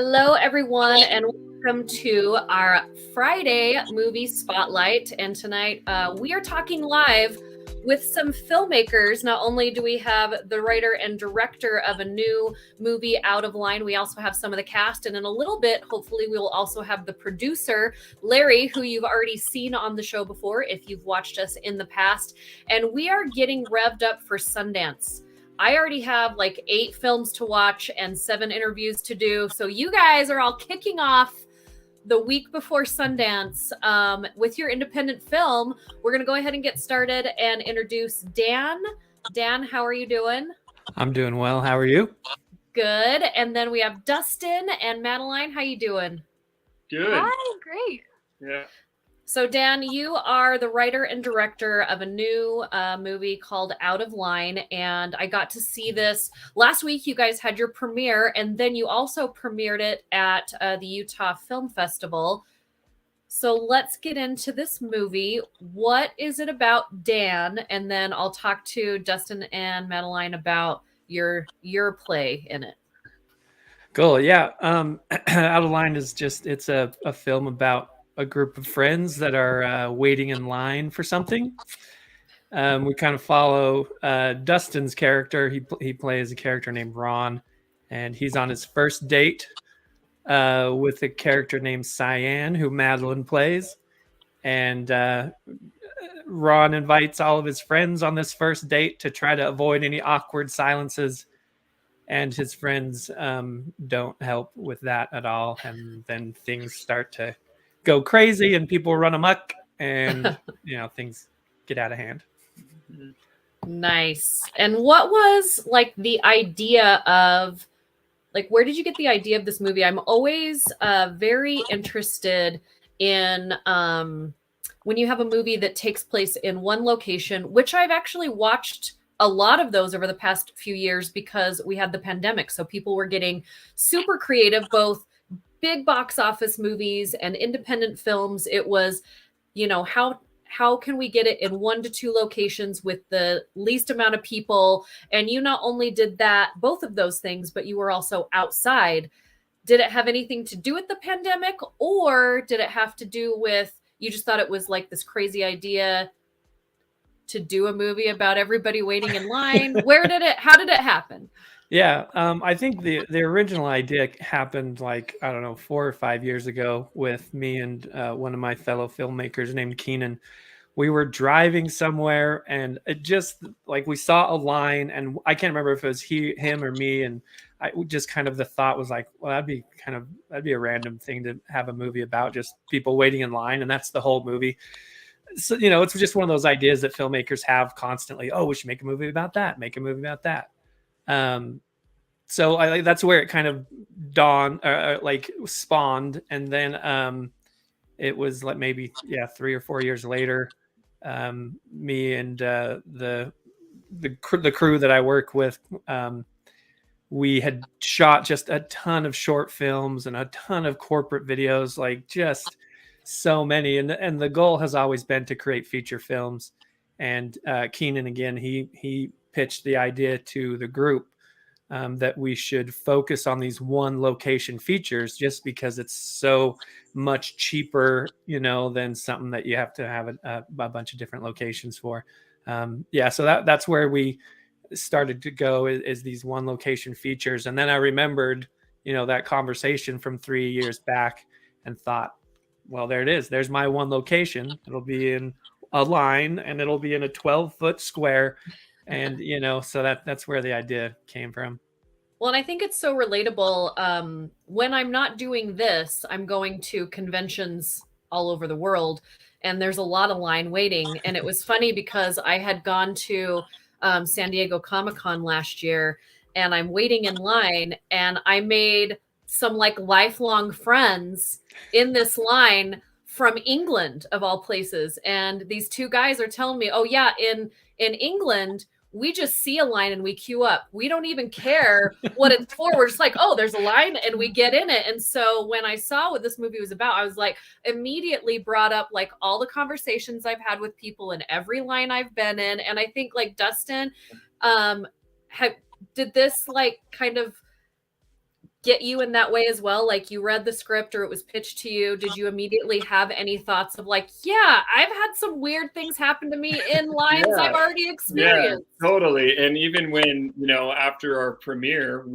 Hello, everyone, and welcome to our Friday movie spotlight. And tonight we are talking live with some filmmakers. Not only do we have the writer and director of a new movie, Out of Line, we also have some of the cast. And in a little bit, hopefully, we will also have the producer, Larry, who you've already seen on the show before if you've watched us in the past. And we are getting revved up for Sundance. I already have like 8 films to watch and 7 interviews to do. So you guys are all kicking off the week before Sundance with your independent film. We're going to go ahead and get started and introduce Dan. Dan, how are you doing? I'm doing well. How are you? Good. And then we have Dustin and Madeline. How you doing? Good. Hi, great. Yeah. So, Dan, you are the writer and director of a new movie called Out of Line, and I got to see this last week. You guys had your premiere, and then you also premiered it at the Utah Film Festival. So let's get into this movie. What is it about, Dan? And then I'll talk to Dustin and Madeline about your play in it. Cool. Yeah. Out of Line is it's a film about a group of friends that are waiting in line for something. We kind of follow Dustin's character. He plays a character named Ron, and he's on his first date with a character named Cyan, who Madeline plays. And Ron invites all of his friends on this first date to try to avoid any awkward silences. And his friends don't help with that at all. And then things start to go crazy and people run amok and, things get out of hand. Nice. And what was like the idea of, like, where did you get the idea of this movie? I'm always very interested in when you have a movie that takes place in one location, which I've actually watched a lot of those over the past few years because we had the pandemic. So people were getting super creative, both big box office movies and independent films. It was, how can we get it in 1 to 2 locations with the least amount of people? And you not only did that, both of those things, but you were also outside. Did it have anything to do with the pandemic, or did it have to do with, you just thought it was like this crazy idea to do a movie about everybody waiting in line? How did it happen? Yeah, I think the original idea happened 4 or 5 years ago with me and one of my fellow filmmakers named Keenan. We were driving somewhere and it just we saw a line, and I can't remember if it was him or me, and I just kind of, the thought was like, well, that'd be a random thing to have a movie about, just people waiting in line, and that's the whole movie. So it's just one of those ideas that filmmakers have constantly. Oh, we should make a movie about that. Make a movie about that. So that's where it kind of spawned, and then it was like maybe 3 or 4 years later, me and the crew that I work with, we had shot just a ton of short films and a ton of corporate videos, just so many, and the goal has always been to create feature films. And Keenan, again, he pitched the idea to the group that we should focus on these one location features, just because it's so much cheaper, than something that you have to have a bunch of different locations for. So that's where we started to go, is these one location features. And then I remembered, that conversation from 3 years back, and thought, well, there it is. There's my one location. It'll be in a line, and it'll be in a 12-foot square. And, so that's where the idea came from. Well, and I think it's so relatable. When I'm not doing this, I'm going to conventions all over the world, and there's a lot of line waiting. And it was funny because I had gone to San Diego Comic-Con last year, and I'm waiting in line, and I made some lifelong friends in this line from England, of all places. And these 2 guys are telling me, oh yeah, in England, we just see a line and we queue up. We don't even care what it's for. We're just like, oh, there's a line, and we get in it. And so when I saw what this movie was about, I was immediately brought up all the conversations I've had with people in every line I've been in. And I think Dustin, did this kind of get you in that way as well? Like you read the script or it was pitched to you. Did you immediately have any thoughts of like, yeah, I've had some weird things happen to me in lines Yeah. I've already Yeah, experienced? totally. And even when, after our premiere,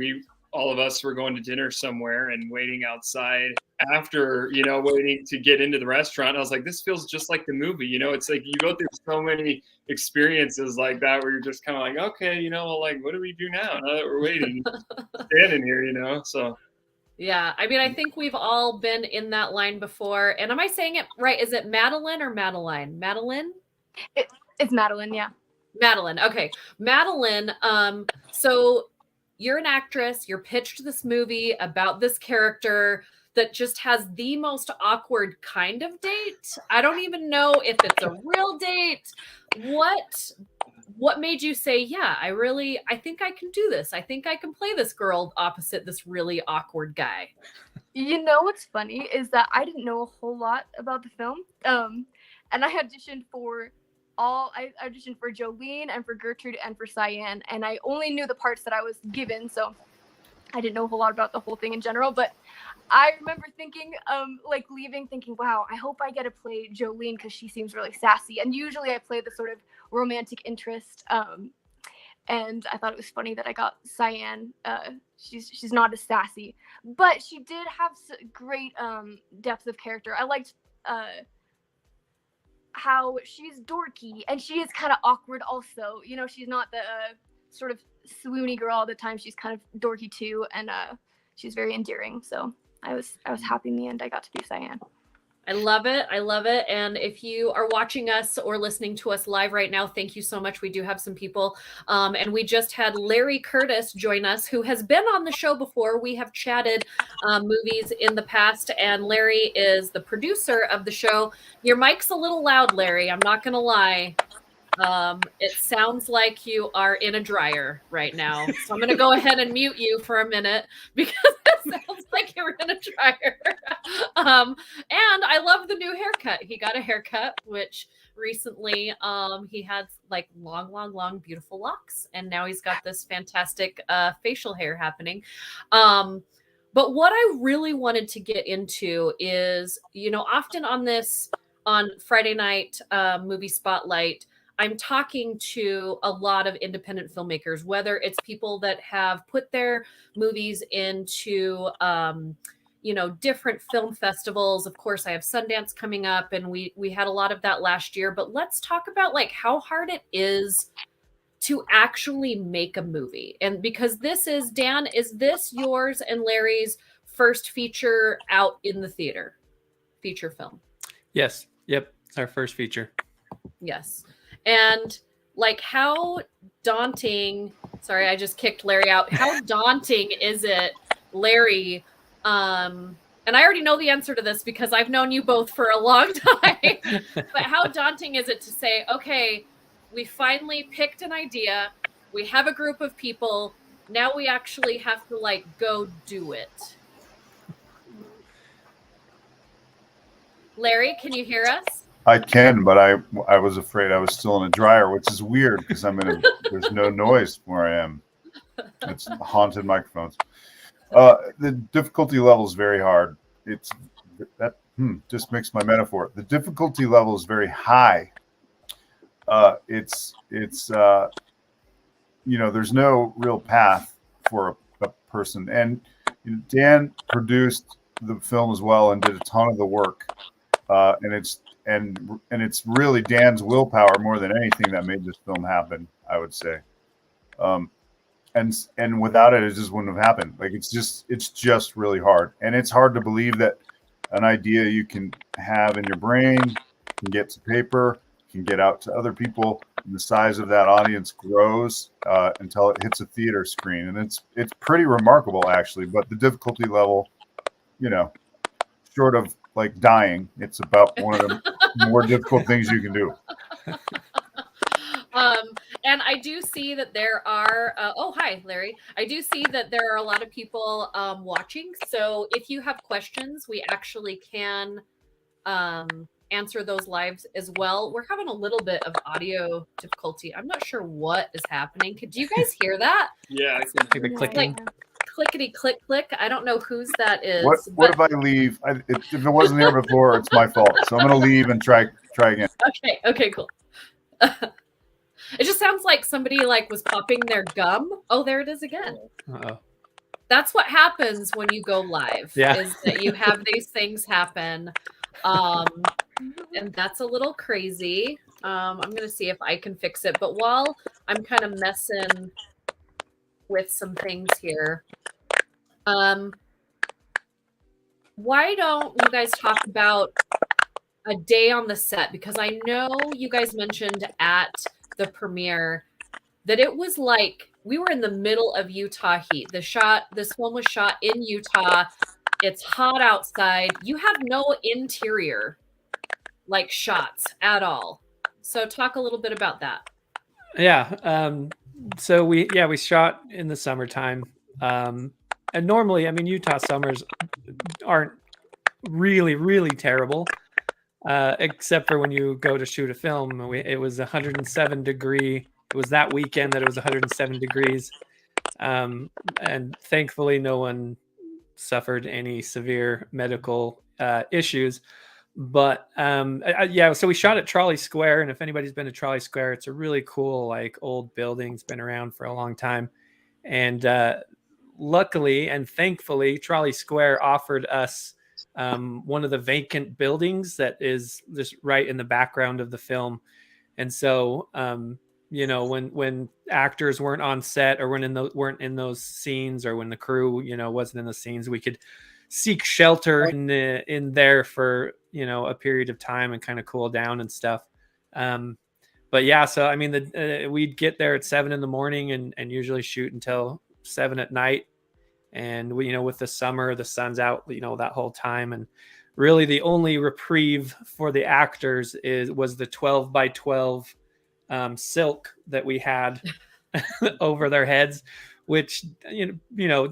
all of us were going to dinner somewhere and waiting outside after, waiting to get into the restaurant. I was like, this feels just like the movie. It's like you go through so many experiences like that where you're just kind of like, okay, well, like, what do we do now that we're waiting, standing here, So Yeah, I mean, I think we've all been in that line before. And am I saying it right? Is it Madeline or Madeline? Madeline? It's Madeline, yeah. Madeline. Okay. Madeline, so you're an actress, you're pitched this movie about this character that just has the most awkward kind of date. I don't even know if it's a real date. What made you say, yeah, I think I can do this. I think I can play this girl opposite this really awkward guy. You know what's funny is that I didn't know a whole lot about the film. And I auditioned for Jolene and for Gertrude and for Cyan, and I only knew the parts that I was given, so I didn't know a whole lot about the whole thing in general. But I remember thinking, leaving thinking, wow, I hope I get to play Jolene because she seems really sassy. And usually I play the sort of romantic interest. And I thought it was funny that I got Cyan. She's not as sassy, but she did have great depth of character. I liked how she's dorky and she is kind of awkward also. She's not the sort of swoony girl all the time. She's kind of dorky too, and she's very endearing. So I was happy in the end I got to be Cyan. I love it. I love it. And if you are watching us or listening to us live right now, thank you so much. We do have some people. And we just had Larry Curtis join us, who has been on the show before. We have chatted movies in the past, and Larry is the producer of the show. Your mic's a little loud, Larry. I'm not going to lie. It sounds like you are in a dryer right now. So I'm going to go ahead and mute you for a minute because it sounds like you're in a dryer. And I love the new haircut. He got a haircut, which recently he had like long, beautiful locks. And now he's got this fantastic facial hair happening. But what I really wanted to get into is, often on Friday night movie spotlight, I'm talking to a lot of independent filmmakers, whether it's people that have put their movies into, different film festivals. Of course, I have Sundance coming up, and we had a lot of that last year. But let's talk about like how hard it is to actually make a movie. And because Dan, is this yours and Larry's first feature out in the theater? Feature film? Yes. Yep. It's our first feature. Yes. And like how daunting, sorry, I just kicked Larry out. How daunting is it, Larry? And I already know the answer to this because I've known you both for a long time, but how daunting is it to say, okay, we finally picked an idea. We have a group of people. Now we actually have to like go do it. Larry, can you hear us? I can, but I was afraid I was still in a dryer, which is weird because there's no noise where I am. It's haunted microphones. The difficulty level is very hard. Just makes my metaphor. The difficulty level is very high. It's there's no real path for a person. And Dan produced the film as well and did a ton of the work. And it's really Dan's willpower more than anything that made this film happen, I would say. And without it just wouldn't have happened. Like it's just really hard. And it's hard to believe that an idea you can have in your brain can get to paper, can get out to other people, and the size of that audience grows until it hits a theater screen. And it's pretty remarkable actually, but the difficulty level, short of like dying, it's about one of the more difficult things you can do. And I do see that there are, hi, Larry. I do see that there are a lot of people watching. So if you have questions, we actually can answer those lives as well. We're having a little bit of audio difficulty. I'm not sure what is happening. Could you guys hear that? Yeah, I can Like the clicking. clickety click click. I don't know whose that is. What if I leave? If it wasn't there before, it's my fault. So I'm gonna leave and try again. Okay, cool. It just sounds like somebody like was popping their gum. Oh, there it is again. Uh-oh. That's what happens when you go live. Yeah. Is that you have these things happen. And that's a little crazy. I'm gonna see if I can fix it. But while I'm kind of messing with some things here, why don't you guys talk about a day on the set? Because I know you guys mentioned at the premiere that it was like we were in the middle of Utah heat. This film was shot in Utah. It's hot outside. You have no interior like shots at all. So talk a little bit about that. Yeah. So we shot in the summertime. And normally, I mean, Utah summers aren't really, really terrible. Except for when you go to shoot a film. It was 107 degree. It was that weekend that it was 107 degrees. And thankfully no one suffered any severe medical issues. But so we shot at Trolley Square. And if anybody's been to Trolley Square, it's a really cool, like, old building. It's been around for a long time. And luckily and thankfully, Trolley Square offered us one of the vacant buildings that is just right in the background of the film. And so, when actors weren't on set or weren't in those scenes, or when the crew, wasn't in the scenes, we could seek shelter in there for, a period of time and kind of cool down and stuff. But yeah, so, I mean, we'd get there at 7 a.m. and usually shoot until 7 p.m. And we, with the summer, the sun's out, that whole time. And really the only reprieve for the actors was the 12 by 12 silk that we had over their heads, which,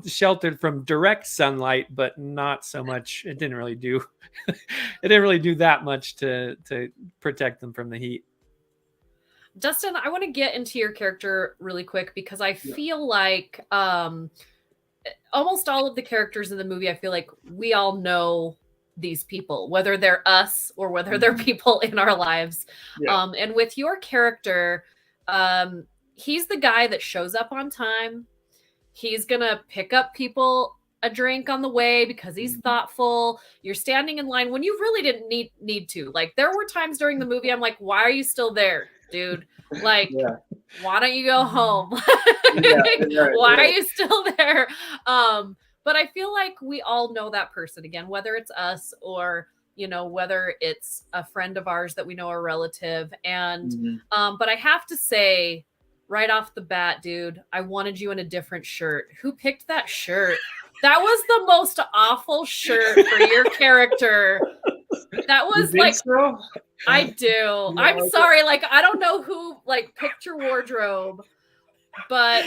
sheltered from direct sunlight, but not so much. It didn't really do that much to protect them from the heat. Dustin, I want to get into your character really quick because I feel like almost all of the characters in the movie, I feel like we all know these people, whether they're us or whether they're people in our lives. Yeah. And with your character, he's the guy that shows up on time. He's going to pick up people a drink on the way because he's thoughtful. You're standing in line when you really didn't need to. Like, there were times during the movie I'm like, why are you still there, dude? Like, why don't you go home? Why are you still there? But I feel like we all know that person, again, whether it's us or, whether it's a friend of ours that we know, a relative. And, but I have to say right off the bat, dude, I wanted you in a different shirt. Who picked that shirt? That was the most awful shirt for your character. That was like, so? I do. I'm sorry. Like, I don't know who picked your wardrobe, but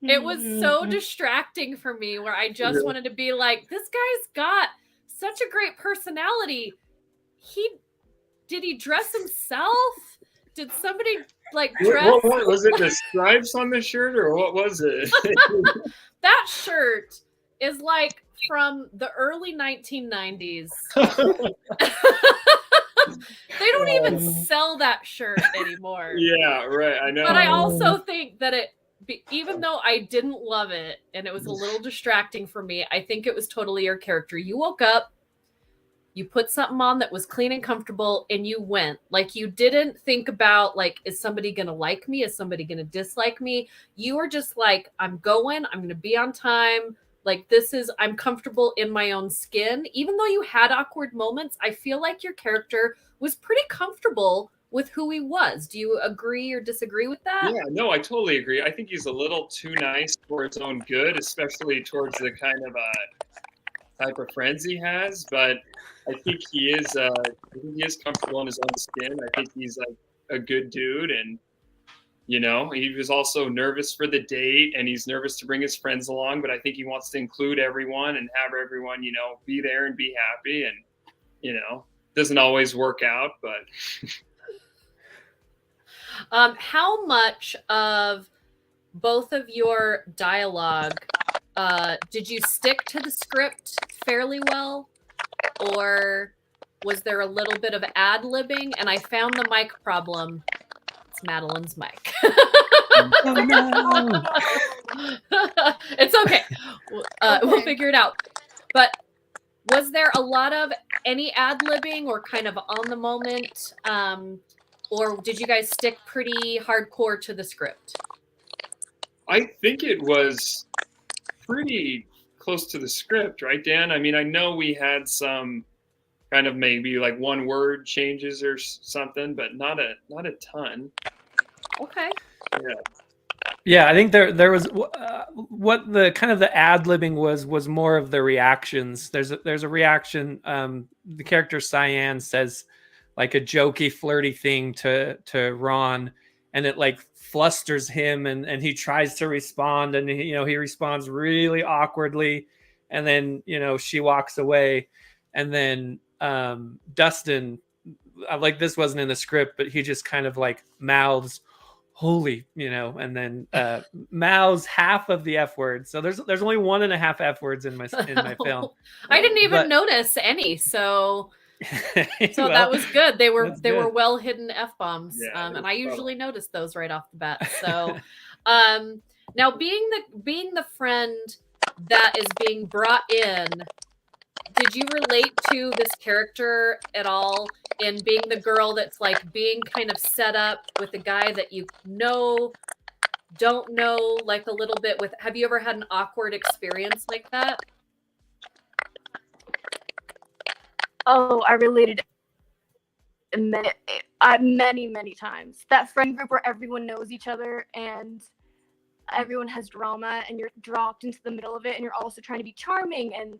it was so distracting for me where I just wanted to be like, this guy's got such a great personality. Did he dress himself? Did somebody dress? What was it? The stripes on the shirt, or what was it? That shirt is like from the early 1990s. They don't even sell that shirt anymore. Yeah, right. I know. But I also think that even though I didn't love it and it was a little distracting for me, I think it was totally your character. You woke up, you put something on that was clean and comfortable, and you went. Like, you didn't think about, like, is somebody going to like me? Is somebody going to dislike me? You were just like, I'm going to be on time. Like, I'm comfortable in my own skin. Even though you had awkward moments, I feel like your character was pretty comfortable with who he was. Do you agree or disagree with that? Yeah, no, I totally agree. I think he's a little too nice for his own good, especially towards the kind of type of friends he has. But I think he is comfortable in his own skin. I think he's like a good dude, and he was also nervous for the date, and he's nervous to bring his friends along. But I think he wants to include everyone and have everyone, be there and be happy. And doesn't always work out, but. How much of both of your dialogue did you stick to the script fairly well, or was there a little bit of ad-libbing? And I found the mic problem. It's Madeline's mic. Oh, no. It's okay. We'll figure it out. But was there a lot of any ad-libbing or kind of on the moment? Or did you guys stick pretty hardcore to the script? I think it was pretty close to the script, right, Dan? I mean, I know we had some kind of maybe like one word changes or something, but not a ton. Okay. Yeah, I think there was what the kind of the ad-libbing was more of the reactions. There's a reaction. The character Cyan says like a jokey, flirty thing to Ron, and it like flusters him, and he tries to respond, and he responds really awkwardly, and then she walks away, and then Dustin, like, this wasn't in the script, but he just kind of like mouths holy, and then mouths half of the F word. So there's only 1.5 F words in my film. I didn't even notice any. So well, that was good. They were well hidden F bombs, and I usually notice those right off the bat. So now being the friend that is being brought in, did you relate to this character at all in being the girl that's like being kind of set up with a guy that don't know, like a little bit with? Have you ever had an awkward experience like that? Oh, I related many times. That friend group where everyone knows each other and everyone has drama, and you're dropped into the middle of it, and you're also trying to be charming and.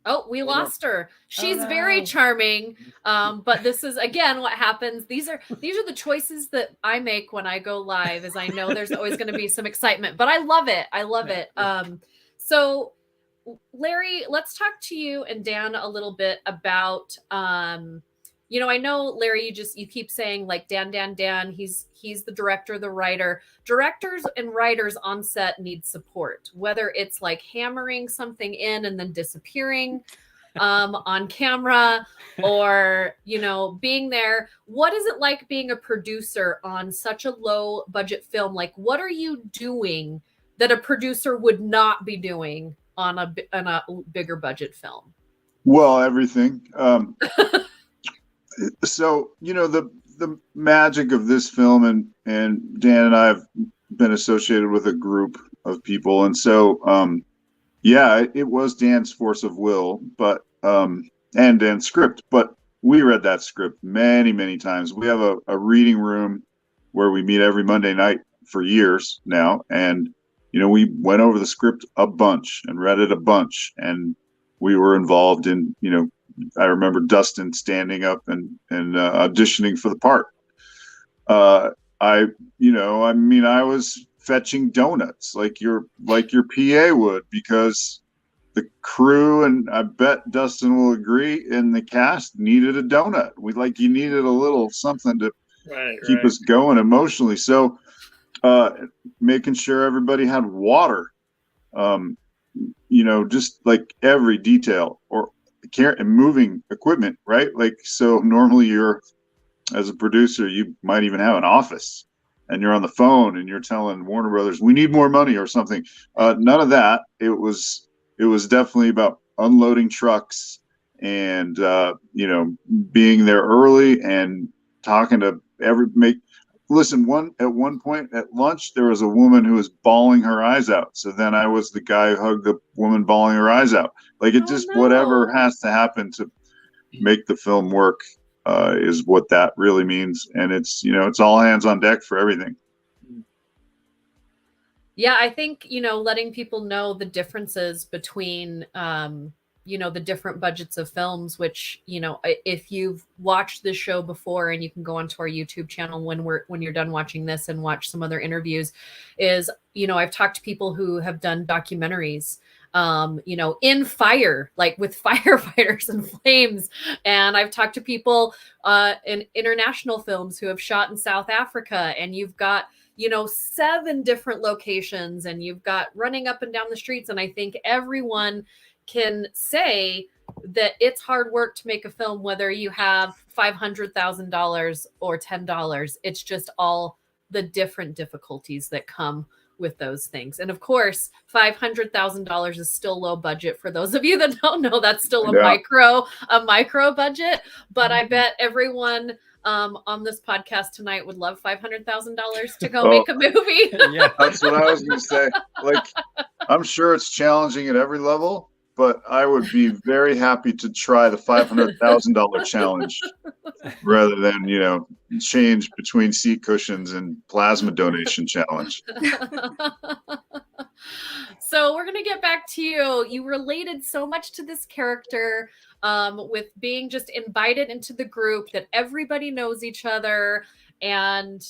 Oh, we lost her. She's very charming. But this is again what happens. These are the choices that I make when I go live, is I know there's always going to be some excitement, but I love it. So Larry, let's talk to you and Dan a little bit about I know, Larry, you keep saying like Dan, he's the director, the writer. Directors and writers on set need support, whether it's like hammering something in and then disappearing on camera, or, being there. What is it like being a producer on such a low budget film? Like, what are you doing that a producer would not be doing on a bigger budget film? Well, everything. So, the magic of this film, and Dan and I have been associated with a group of people. And so, it was Dan's force of will, but, and Dan's script, but we read that script many, many times. We have a reading room where we meet every Monday night for years now. And, we went over the script a bunch and read it a bunch, and we were involved in, I remember Dustin standing up and auditioning for the part. I was fetching donuts like your PA would, because the crew, and I bet Dustin will agree, and the cast needed a donut. You needed a little something to keep us going emotionally. So making sure everybody had water, just like every detail, or and moving equipment, right? Like, so normally as a producer, you might even have an office, and you're on the phone and you're telling Warner Brothers, we need more money or something. None of that. It was definitely about unloading trucks and, being there early and talking to listen, at one point at lunch, there was a woman who was bawling her eyes out. So then I was the guy who hugged the woman bawling her eyes out. Like, whatever has to happen to make the film work is what that really means. And it's all hands on deck for everything. Yeah, I think, letting people know the differences between, the different budgets of films, which, if you've watched this show before, and you can go onto our YouTube channel when you're done watching this and watch some other interviews, is, I've talked to people who have done documentaries, in fire, like with firefighters and flames. And I've talked to people in international films who have shot in South Africa, and you've got 7 different locations, and you've got running up and down the streets. And I think everyone can say that it's hard work to make a film, whether you have $500,000 or $10. It's just all the different difficulties that come with those things. And of course, $500,000 is still low budget. For those of you that don't know, that's still a micro budget. But I bet everyone on this podcast tonight would love $500,000 to go make a movie. Yeah, that's what I was going to say. Like, I'm sure it's challenging at every level, but I would be very happy to try the $500,000 challenge rather than, change between seat cushions and plasma donation challenge. So we're going to get back to you. You related so much to this character with being just invited into the group that everybody knows each other, and,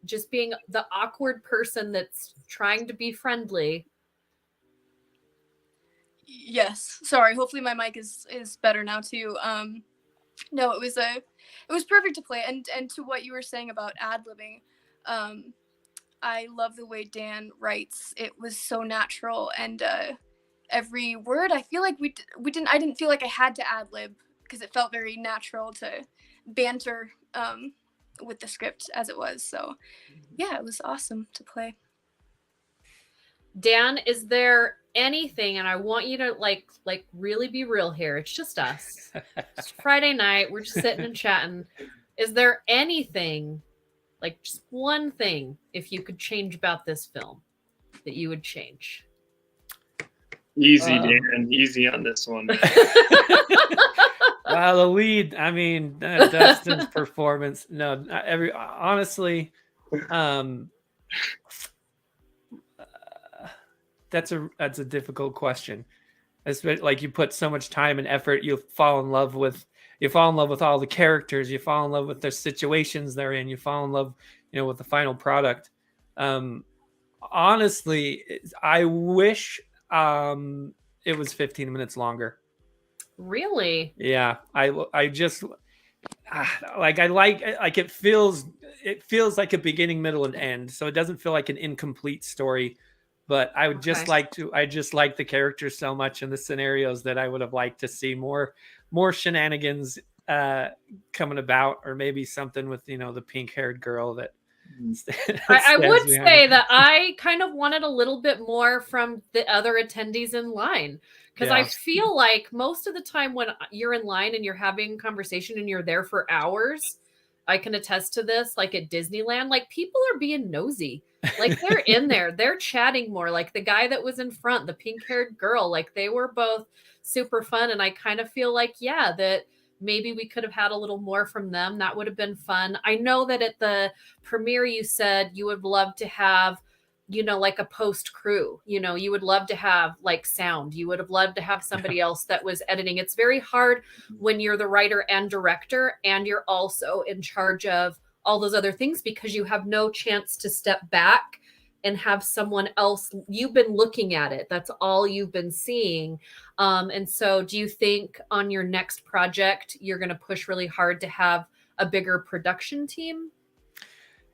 just being the awkward person that's trying to be friendly. Yes. Sorry. Hopefully my mic is better now too. No, it was perfect to play. And to what you were saying about ad-libbing, I love the way Dan writes. It was so natural, and every word, I feel like I didn't feel like I had to ad-lib, because it felt very natural to banter with the script as it was. So yeah, it was awesome to play. Dan, is there anything, and I want you to like really be real here, it's just us. It's Friday night, we're just sitting and chatting. Is there anything, like just one thing, if you could change about this film, that you would change? Easy, Dan. Easy on this one. Well, the lead, I mean, Dustin's performance. No, honestly, that's a difficult question. Especially, like, you put so much time and effort, you fall in love with all the characters, you fall in love with the situations they're in, you fall in love, with the final product. Honestly, I wish it was 15 minutes longer. Really? Yeah, I just it feels like a beginning, middle, and end, so it doesn't feel like an incomplete story. But I would just like the characters so much in the scenarios that I would have liked to see more shenanigans coming about, or maybe something with the pink-haired girl that. I would say that I kind of wanted a little bit more from the other attendees in line, because I feel like most of the time when you're in line and you're having a conversation and you're there for hours, I can attest to this, like at Disneyland, like people are being nosy. Like they're in there, they're chatting more. Like the guy that was in front, the pink-haired girl, like they were both super fun. And I kind of feel like, that maybe we could have had a little more from them. That would have been fun. I know that at the premiere, you said you would love to have, like a post crew, you would love to have like sound. You would have loved to have somebody else that was editing. It's very hard when you're the writer and director, and you're also in charge of all those other things, because you have no chance to step back and have someone else. You've been looking at it. That's all you've been seeing. And so do you think on your next project, you're going to push really hard to have a bigger production team?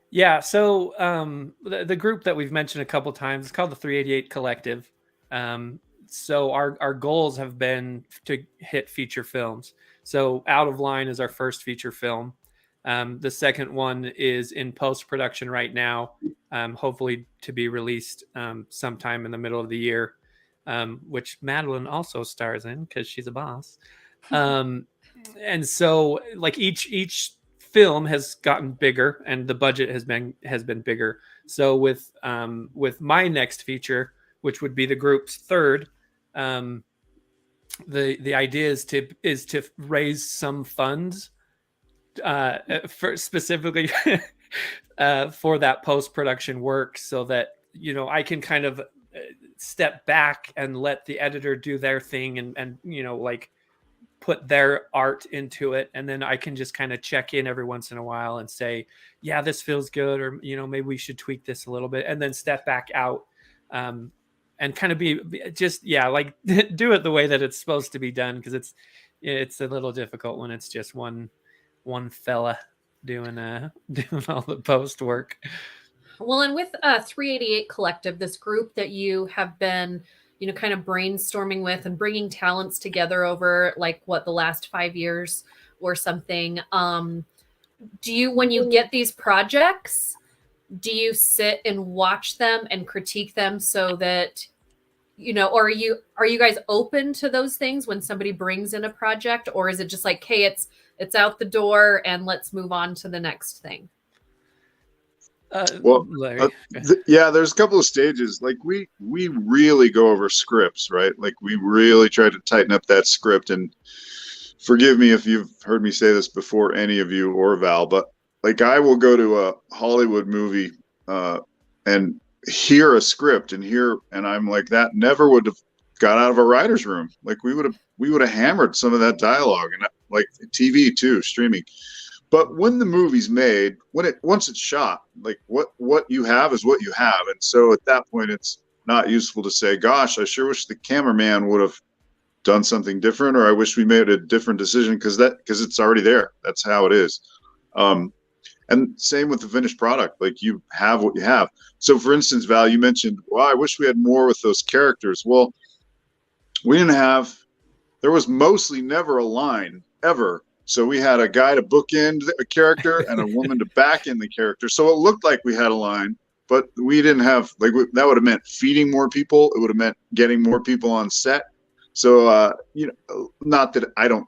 Yeah. So the group that we've mentioned a couple times is called the 388 Collective. So our goals have been to hit feature films. So Out of Line is our first feature film. The second one is in post-production right now, hopefully to be released sometime in the middle of the year, which Madeline also stars in because she's a boss. And so like each film has gotten bigger and the budget has been bigger. So with my next feature, which would be the group's third, the idea is to raise some funds for specifically for that post-production work, so that I can kind of step back and let the editor do their thing and like put their art into it, and then I can just kind of check in every once in a while and say, yeah, this feels good, or maybe we should tweak this a little bit, and then step back out and kind of be just like do it the way that it's supposed to be done, because it's a little difficult when it's just one fella doing all the post work. Well, and with 388 Collective, this group that you have been, kind of brainstorming with and bringing talents together over like what the last 5 years or something. Do you, when you get these projects, do you sit and watch them and critique them so that, or are you guys open to those things when somebody brings in a project, or is it just like, hey, it's out the door and let's move on to the next thing? Well, Larry. yeah, there's a couple of stages. Like we really go over scripts, right? Like we really try to tighten up that script. And forgive me if you've heard me say this before, any of you or Val, but like I will go to a Hollywood movie and hear a script and I'm like, that never would have got out of a writer's room. Like we would have hammered some of that dialogue, and like TV too, streaming. But when the movie's made, once it's shot, like what you have is what you have. And so at that point, it's not useful to say, gosh, I sure wish the cameraman would have done something different, or I wish we made a different decision, because it's already there. That's how it is. And same with the finished product, like you have what you have. So for instance, Val, you mentioned, well, I wish we had more with those characters. Well, there was mostly never a line ever. So we had a guy to bookend a character and a woman to back in the character. So it looked like we had a line, but we didn't have, like, that would have meant feeding more people. It would have meant getting more people on set. So, not that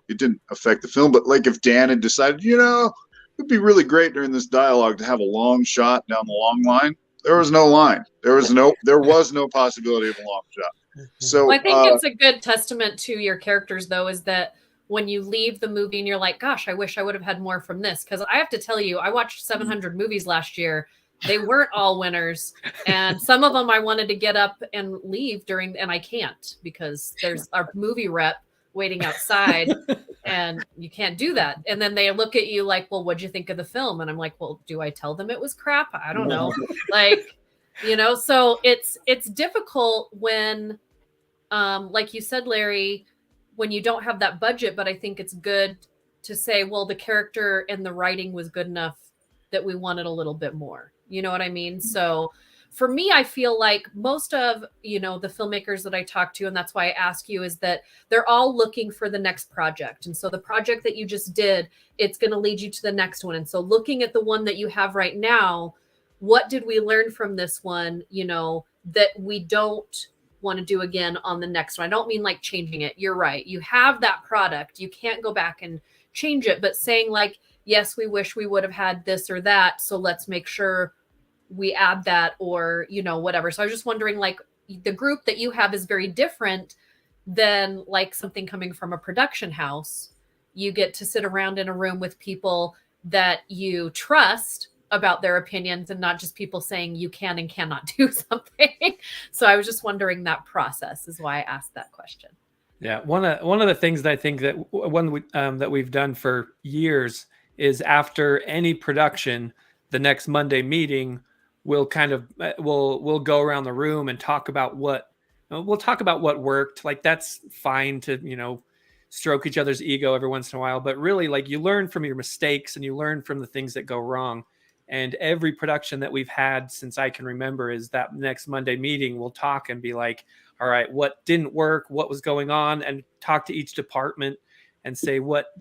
it didn't affect the film, but like if Dan had decided, it'd be really great during this dialogue to have a long shot down the long line. There was no line. There was no possibility of a long shot. So well, I think it's a good testament to your characters, though, is that when you leave the movie and you're like, gosh, I wish I would have had more from this. Because I have to tell you, I watched 700 movies last year. They weren't all winners. And some of them I wanted to get up and leave and I can't, because there's our movie rep waiting outside and you can't do that. And then they look at you like, well, what'd you think of the film? And I'm like, well, do I tell them it was crap? I don't know. So it's difficult when, like you said, Larry, when you don't have that budget, but I think it's good to say, well, the character and the writing was good enough that we wanted a little bit more. You know what I mean? So for me, I feel like most of, the filmmakers that I talk to, and that's why I ask you, is that they're all looking for the next project. And so the project that you just did, it's going to lead you to the next one. And so looking at the one that you have right now, what did we learn from this one, that we don't want to do again on the next one? I don't mean like changing it. You're right. You have that product. You can't go back and change it, but saying like, yes, we wish we would have had this or that. So let's make sure we add that, or, whatever. So I was just wondering, like, the group that you have is very different than like something coming from a production house. You get to sit around in a room with people that you trust about their opinions, and not just people saying you can and cannot do something. So I was just wondering that process is why I asked that question. Yeah, one of the things that I think that that we've done for years is after any production, the next Monday meeting, we'll we'll go around the room and talk about what worked. Like that's fine to stroke each other's ego every once in a while, but really, like, you learn from your mistakes and you learn from the things that go wrong. And every production that we've had since I can remember is that next Monday meeting, we'll talk and be like, all right, what didn't work? What was going on? And talk to each department and say, what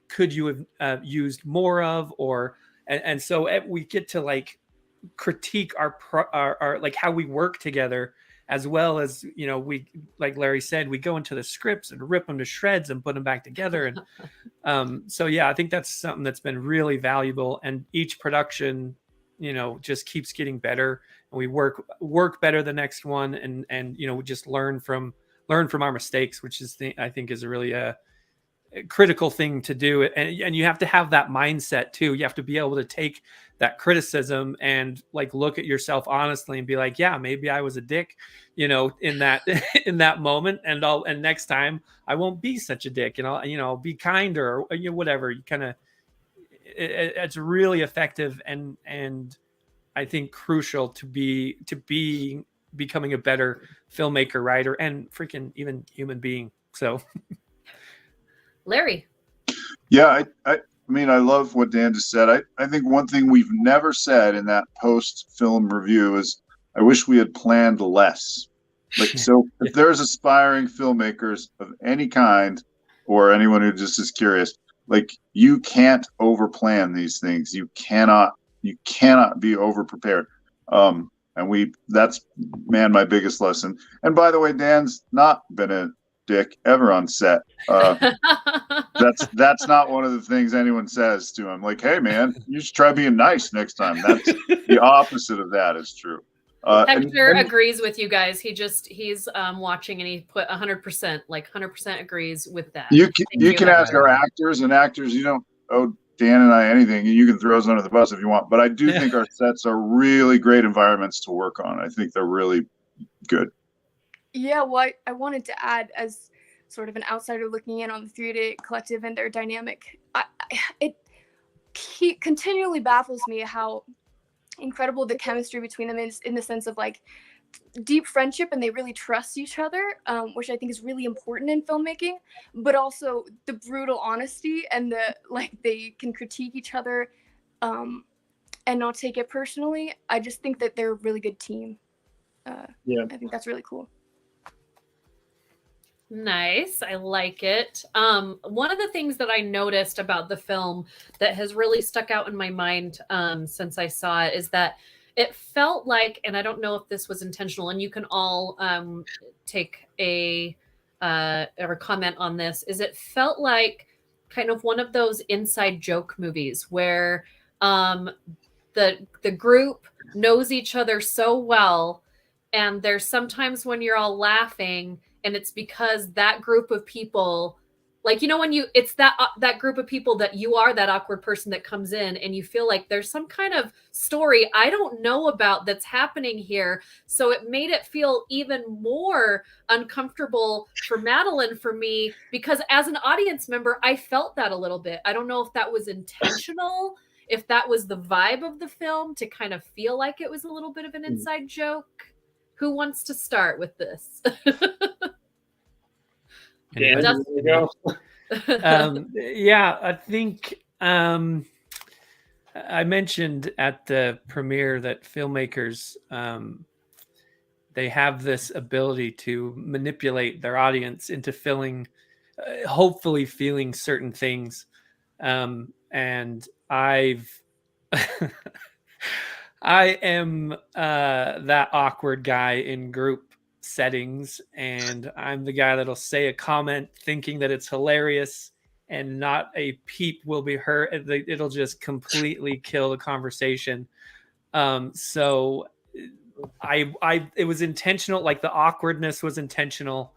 could you have used more of? And so we get to like critique our like how we work together, as well as, we, like Larry said, we go into the scripts and rip them to shreds and put them back together. And so, yeah, I think that's something that's been really valuable. And each production, just keeps getting better, and we work better the next one. And we just learn from our mistakes, which is I think is a really critical thing to do. And you have to have that mindset too. You have to be able to take that criticism and like look at yourself honestly and be like, yeah, maybe I was a dick, in that in that moment, and next time I won't be such a dick, and I'll be kinder, or whatever. You kind of it's really effective and I think crucial to becoming a better filmmaker, writer, and freaking even human being. So Larry. Yeah, I love what Dan just said. I think one thing we've never said in that post-film review is, I wish we had planned less. Like, so if there's aspiring filmmakers of any kind, or anyone who just is curious, like, you can't overplan these things. You cannot be over-prepared. And that's, man, my biggest lesson. And by the way, Dan's not been a dick ever on set. That's not one of the things anyone says to him. Like, hey, man, you should try being nice next time. That's the opposite of that is true. Hector agrees with you guys. He's watching and he put 100%, like 100% agrees with that. You can ask our actors, and actors, you don't owe Dan and I anything. You can throw us under the bus if you want. But I do think our sets are really great environments to work on. I think they're really good. Yeah, well, I wanted to add, as sort of an outsider looking in on the 3-Day Collective and their dynamic, it continually baffles me how incredible the chemistry between them is, in the sense of like deep friendship, and they really trust each other, which I think is really important in filmmaking, but also the brutal honesty and the, like, they can critique each other and not take it personally. I just think that they're a really good team. I think that's really cool. Nice. I like it. One of the things that I noticed about the film that has really stuck out in my mind since I saw it is that it felt like, and I don't know if this was intentional, and you can all take a or comment on this, is it felt like kind of one of those inside joke movies where the group knows each other so well, and there's sometimes when you're all laughing, and it's because that group of people, like, you know, when it's that group of people that you are that awkward person that comes in and you feel like there's some kind of story I don't know about that's happening here. So it made it feel even more uncomfortable for Madeline, for me, because as an audience member, I felt that a little bit. I don't know if that was intentional, if that was the vibe of the film, to kind of feel like it was a little bit of an inside joke. Who wants to start with this? Dan, there you go. I think I mentioned at the premiere that filmmakers, they have this ability to manipulate their audience into hopefully feeling certain things. And I am that awkward guy in group settings, and I'm the guy that'll say a comment thinking that it's hilarious, and not a peep will be heard. It'll just completely kill the conversation. So it was intentional. Like, the awkwardness was intentional.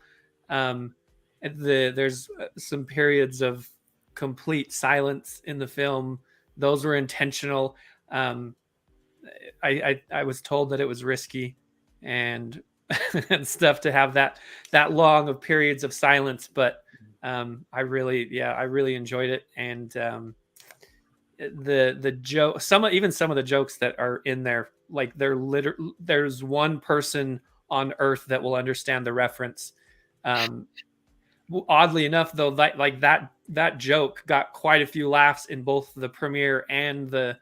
There's some periods of complete silence in the film. Those were intentional. I was told that it was risky and and stuff to have that long of periods of silence, but I really enjoyed it. And the joke, some of the jokes that are in there, like, there's one person on Earth that will understand the reference. Oddly enough, though, that joke got quite a few laughs in both the premiere and the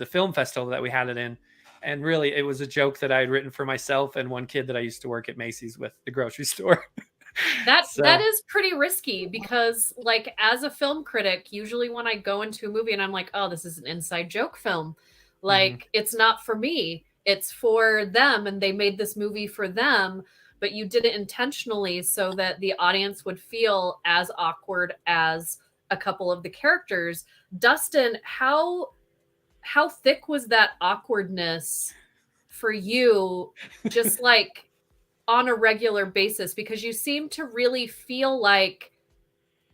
film festival that we had it in. And really, it was a joke that I had written for myself and one kid that I used to work at Macy's with, the grocery store. That is pretty risky, because, like, as a film critic, usually when I go into a movie and I'm like, oh, this is an inside joke film, like, it's not for me, it's for them, and they made this movie for them, but you did it intentionally so that the audience would feel as awkward as a couple of the characters. Dustin, how thick was that awkwardness for you, just like on a regular basis? Because you seem to really feel like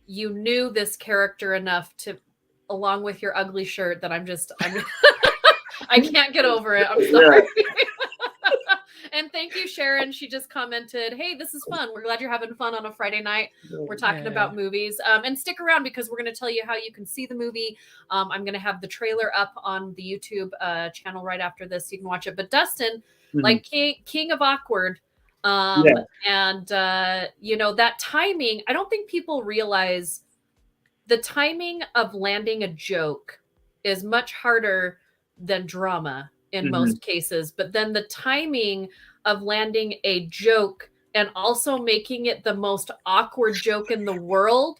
you knew this character enough to, along with your ugly shirt, that I'm I can't get over it. I'm sorry. Yeah. And thank you, Sharon. She just commented, hey, this is fun. We're glad you're having fun on a Friday night. We're talking about movies. And stick around, because we're going to tell you how you can see the movie. I'm going to have the trailer up on the YouTube channel right after this, so you can watch it. But Dustin, like King of Awkward, and, you know, that timing, I don't think people realize the timing of landing a joke is much harder than drama in most cases, but then the timing of landing a joke and also making it the most awkward joke in the world.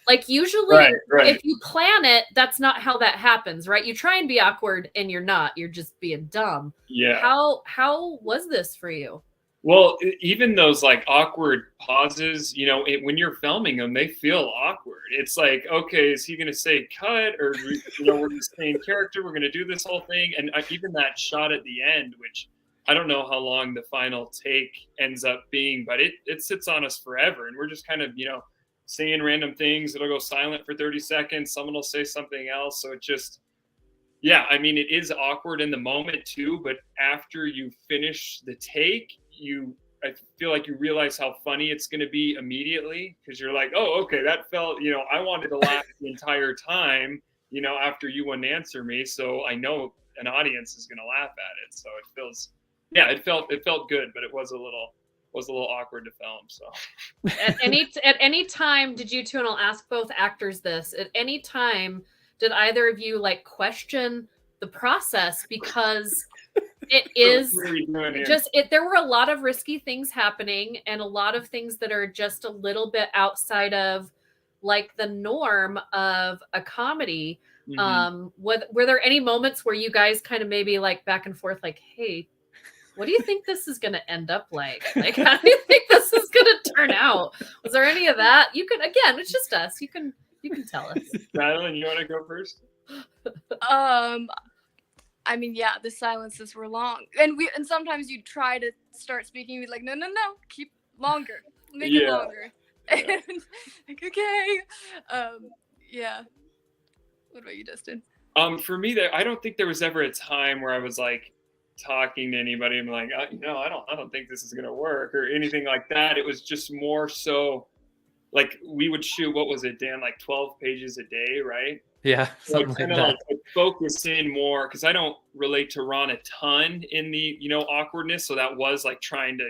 Like usually Right. if you plan it, that's not how that happens, right? You try and be awkward and you're not, you're just being dumb. Yeah. How was this for you? Well, even those like awkward pauses, when you're filming them, they feel awkward. It's like, okay, is he going to say cut, or we're the same character, we're going to do this whole thing, and even that shot at the end, which I don't know how long the final take ends up being, but it sits on us forever, and we're just kind of saying random things. It'll go silent for 30 seconds. Someone will say something else, so it just. Yeah, I mean, it is awkward in the moment too, but after you finish the take, I feel like you realize how funny it's going to be immediately, because you're like, oh, okay, that felt, I wanted to laugh the entire time, after you wouldn't answer me. So I know an audience is going to laugh at it. So it felt good, but it was a little awkward to film. So at any time, did you two, and I'll ask both actors this, at any time, did either of you like question the process? Because it is there were a lot of risky things happening and a lot of things that are just a little bit outside of like the norm of a comedy. Were there any moments where you guys kind of maybe like back and forth, like, hey, what do you think this is going to end up like? Like, how do you think this is going to turn out? Was there any of that? You can, again, it's just us. You can tell us. Madeline, you want to go first? I mean, yeah, the silences were long, and sometimes you try to start speaking, you'd be like, no, keep longer, make it longer, and like, okay, yeah. What about you, Dustin? For me, I don't think there was ever a time where I was like talking to anybody and like, I don't think this is gonna work or anything like that. It was just more so. Like we would shoot, what was it, Dan? Like 12 pages a day, right? Yeah, something like that. Like focus in more, because I don't relate to Ron a ton in the awkwardness. So that was like trying to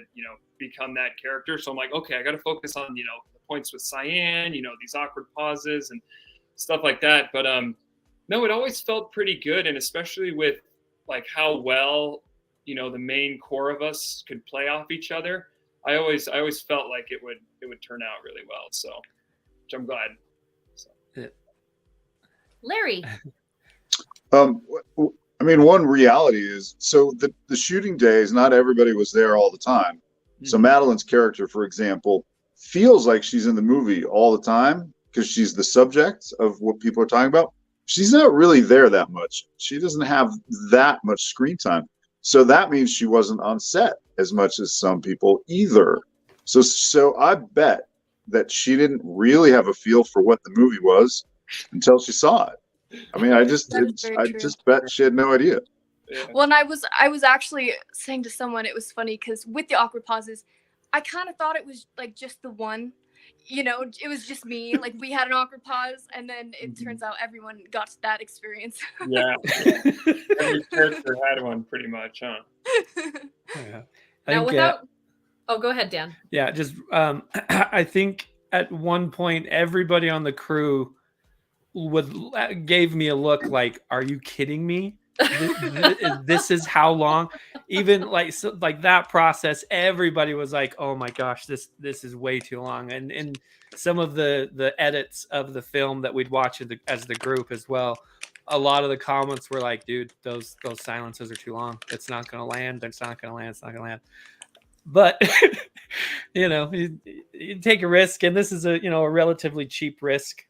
become that character. So I'm like, okay, I got to focus on the points with Cyan, these awkward pauses and stuff like that. But no, it always felt pretty good, and especially with like how well the main core of us could play off each other. I always felt like it would turn out really well, so which I'm glad. So. Yeah. Larry. I mean, one reality is, so the shooting days, not everybody was there all the time. So Madeline's character, for example, feels like she's in the movie all the time because she's the subject of what people are talking about. She's not really there that much. She doesn't have that much screen time. So that means she wasn't on set as much as some people either. So I bet that she didn't really have a feel for what the movie was until she saw it. I mean, I just bet she had no idea. Yeah. Well, and I was actually saying to someone, it was funny because with the awkward pauses, I kind of thought it was like just the one, it was just me. Like we had an awkward pause, and then it turns out everyone got that experience. Yeah. Every character had one pretty much, huh? Yeah. Go ahead, Dan. Yeah, just I think at one point everybody on the crew gave me a look like, "Are you kidding me? This is how long?" Even like that process, everybody was like, "Oh my gosh, this is way too long." And some of the edits of the film that we'd watch as the group as well, a lot of the comments were like, "Dude, those silences are too long. It's not going to land. It's not going to land. It's not going to land." But you take a risk, and this is a relatively cheap risk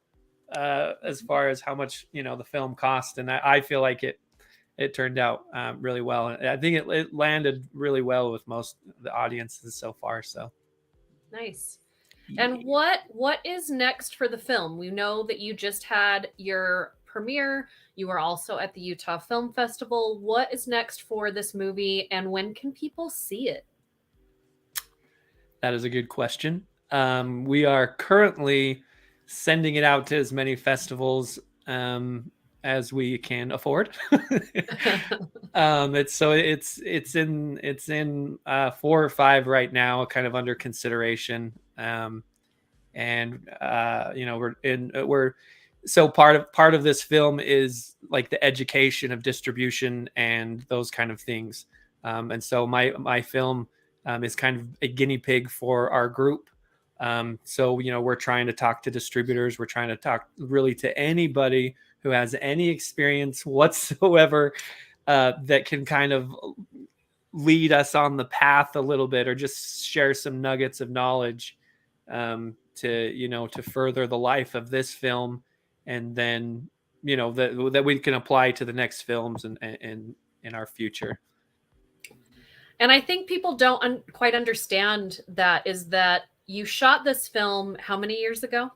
as far as how much the film cost, and I feel like it turned out really well. I think it landed really well with most of the audiences so far. So nice. And what is next for the film? We know that you just had your premiere. You were also at the Utah Film Festival. What is next for this movie, and when can people see it? That is a good question. We are currently sending it out to as many festivals as we can afford. It's in 4 or 5 right now, kind of under consideration. and we're so part of this film is like the education of distribution and those kind of things. And so my film is kind of a guinea pig for our group. So we're trying to talk to distributors. We're trying to talk really to anybody who has any experience whatsoever that can kind of lead us on the path a little bit, or just share some nuggets of knowledge to further the life of this film, and then that we can apply to the next films and in our future. And I think people don't quite understand that you shot this film how many years ago?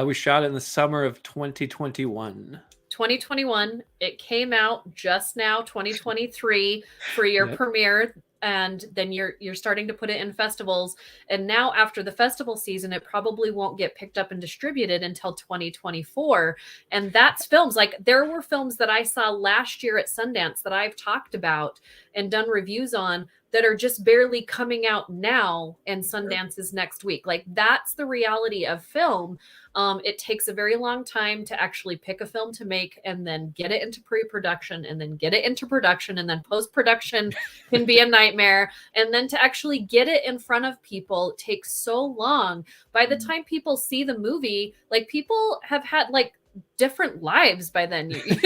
We shot it in the summer of 2021. 2021. It came out just now, 2023, for your premiere, and then you're starting to put it in festivals. And now after the festival season, it probably won't get picked up and distributed until 2024. And that's films. Like, there were films that I saw last year at Sundance that I've talked about and done reviews on that are just barely coming out now, and Sundance is next week. Like, that's the reality of film. It takes a very long time to actually pick a film to make, and then get it into pre-production, and then get it into production, and then post-production can be a nightmare. And then to actually get it in front of people takes so long. By the time people see the movie, like, people have had like different lives by then, like,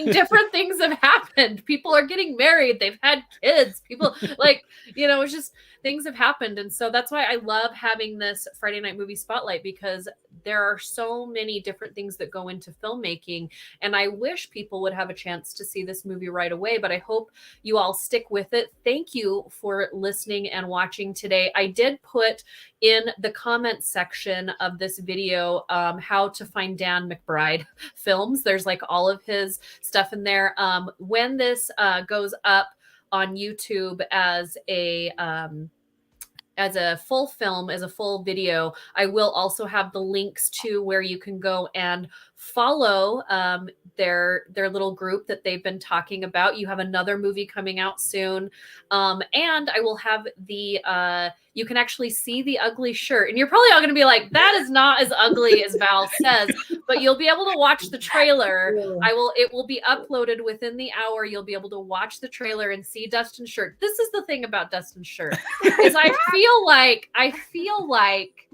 different things have happened. People are getting married, they've had kids, people like, it's just things have happened. And so that's why I love having this Friday Night Movie Spotlight, because there are so many different things that go into filmmaking, and I wish people would have a chance to see this movie right away, but I hope you all stick with it. Thank you for listening and watching today. I did put in the comments section of this video how to find Dan McBride films. There's like all of his stuff in there. When this goes up on YouTube as a full film, as a full video, I will also have the links to where you can go and follow their little group that they've been talking about. You have another movie coming out soon. And I will have you can actually see the ugly shirt. And you're probably all going to be like, that is not as ugly as Val says, but you'll be able to watch the trailer. It will be uploaded within the hour. You'll be able to watch the trailer and see Dustin's shirt. This is the thing about Dustin's shirt, is I feel like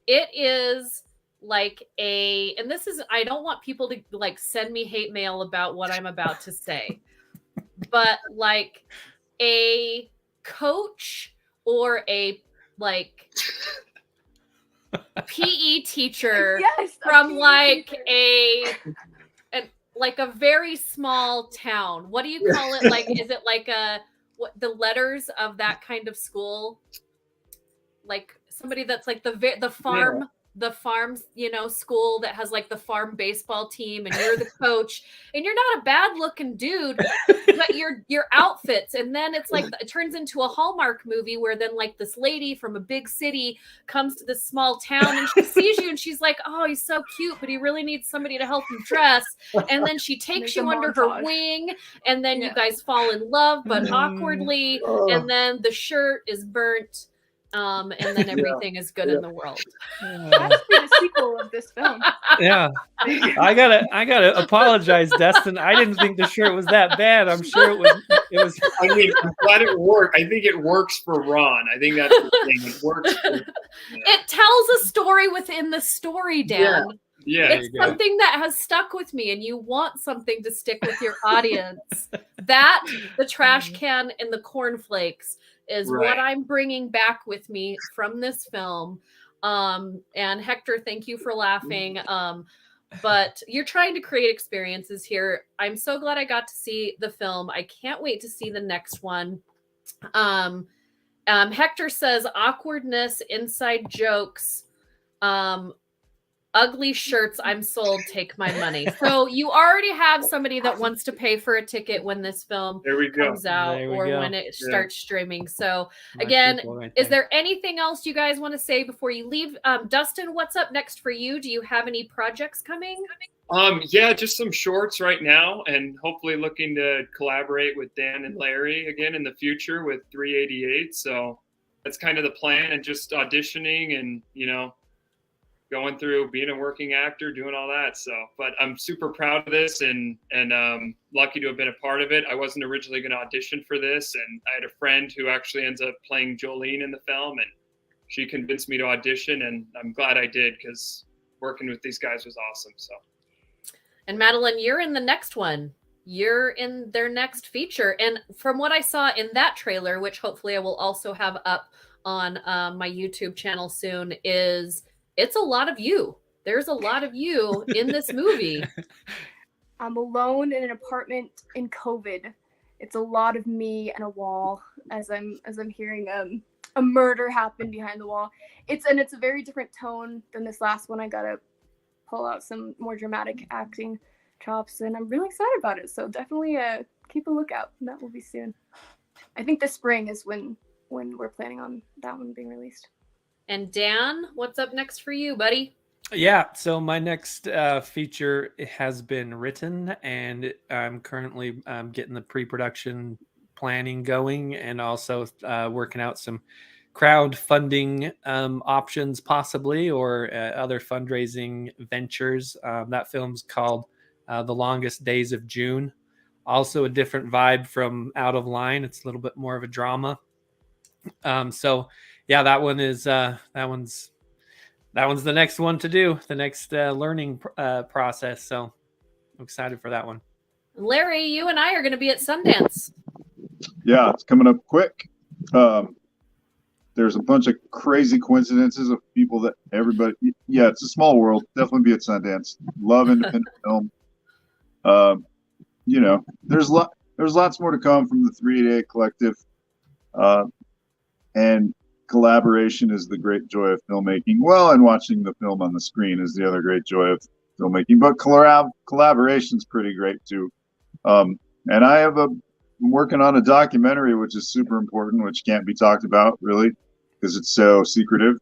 it is like and this is, I don't want people to like send me hate mail about what I'm about to say, but like a coach or a like PE teacher from like a very small town. What do you call it? Like, is it like the letters of that kind of school? Like somebody that's like the farm. The farm, school that has like the farm baseball team, and you're the coach, and you're not a bad looking dude, but your outfits, and then it's like it turns into a Hallmark movie where then like this lady from a big city comes to this small town, and she sees you and she's like, oh, he's so cute, but he really needs somebody to help him dress, and then she takes you under her wing, and then you guys fall in love, but awkwardly, and then the shirt is burnt. And then everything is good in the world. That should be the sequel of this film. Yeah. I gotta apologize, Destin. I didn't think the shirt was that bad. I'm sure it was. I mean, I'm glad it worked. I think it works for Ron. I think that's the thing. It works. It tells a story within the story, Dan. Yeah. It's something that has stuck with me, and you want something to stick with your audience. That, the trash can, and the cornflakes is what I'm bringing back with me from this film. And Hector, thank you for laughing. But you're trying to create experiences here. I'm so glad I got to see the film. I can't wait to see the next one. Hector says awkwardness, inside jokes, ugly shirts, I'm sold, take my money. So you already have somebody that wants to pay for a ticket when this film comes out when it starts streaming. So again, is there anything else you guys want to say before you leave? Dustin, what's up next for you? Do you have any projects coming? Yeah, just some shorts right now, and hopefully looking to collaborate with Dan and Larry again in the future with 388. So that's kind of the plan, and just auditioning and, you know, going through being a working actor, doing all that. So, but I'm super proud of this and lucky to have been a part of it. I wasn't originally going to audition for this, and I had a friend who actually ends up playing Jolene in the film, and she convinced me to audition, and I'm glad I did, because working with these guys was awesome. So. And Madeline, you're in the next one. You're in their next feature. And from what I saw in that trailer, which hopefully I will also have up on my YouTube channel soon, it's a lot of you. There's a lot of you in this movie. I'm alone in an apartment in COVID. It's a lot of me and a wall as I'm hearing a murder happen behind the wall. It's a very different tone than this last one. I gotta pull out some more dramatic acting chops, and I'm really excited about it. So definitely keep a lookout. That will be soon. I think this spring is when we're planning on that one being released. And Dan, what's up next for you, buddy? Yeah, so my next feature has been written, and I'm currently getting the pre-production planning going, and also working out some crowdfunding options possibly, or other fundraising ventures. That film's called The Longest Days of June. Also a different vibe from Out of Line. It's a little bit more of a drama. So yeah, that one's the next one to do, the next learning process. So I'm excited for that one. Larry, you and I are going to be at Sundance. Yeah, it's coming up quick. There's a bunch of crazy coincidences of people that everybody. Yeah, it's a small world. Definitely be at Sundance. Love independent film. You know, there's lots more to come from the 388 Collective, and collaboration is the great joy of filmmaking. Well, and watching the film on the screen is the other great joy of filmmaking. But collaboration's pretty great too. And I'm working on a documentary, which is super important, which can't be talked about really because it's so secretive.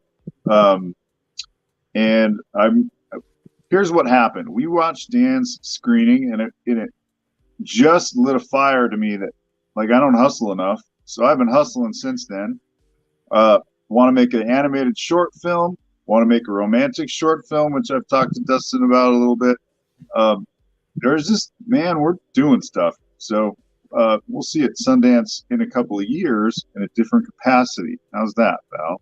And here's what happened. We watched Dan's screening, and it just lit a fire to me that, like, I don't hustle enough. So I've been hustling since then. Want to make an animated short film, want to make a romantic short film, which I've talked to Dustin about a little bit. There's just, man, we're doing stuff. So we'll see at Sundance in a couple of years in a different capacity. How's that, Val?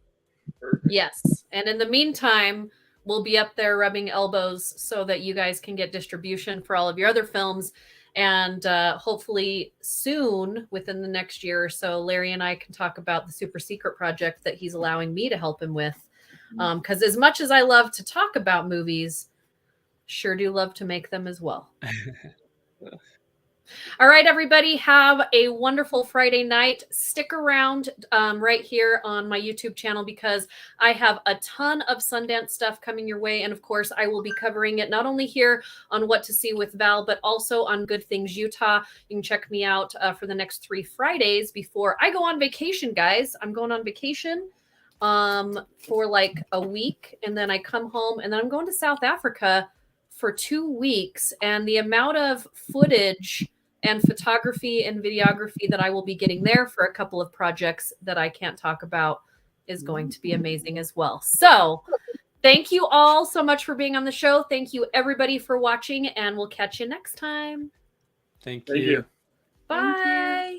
Yes. And in the meantime, we'll be up there rubbing elbows so that you guys can get distribution for all of your other films. And hopefully soon, within the next year or so, Larry and I can talk about the super secret project that he's allowing me to help him with. Because as much as I love to talk about movies, sure do love to make them as well. All right, everybody, have a wonderful Friday night. Stick around right here on my YouTube channel because I have a ton of Sundance stuff coming your way. And of course, I will be covering it not only here on What to See with Val, but also on Good Things Utah. You can check me out for the next 3 Fridays before I go on vacation, guys. I'm going on vacation for like a week, and then I come home, and then I'm going to South Africa for 2 weeks. And the amount of footage and photography and videography that I will be getting there for a couple of projects that I can't talk about is going to be amazing as well. So thank you all so much for being on the show. Thank you everybody for watching, and we'll catch you next time. Thank Thank you. you. Bye.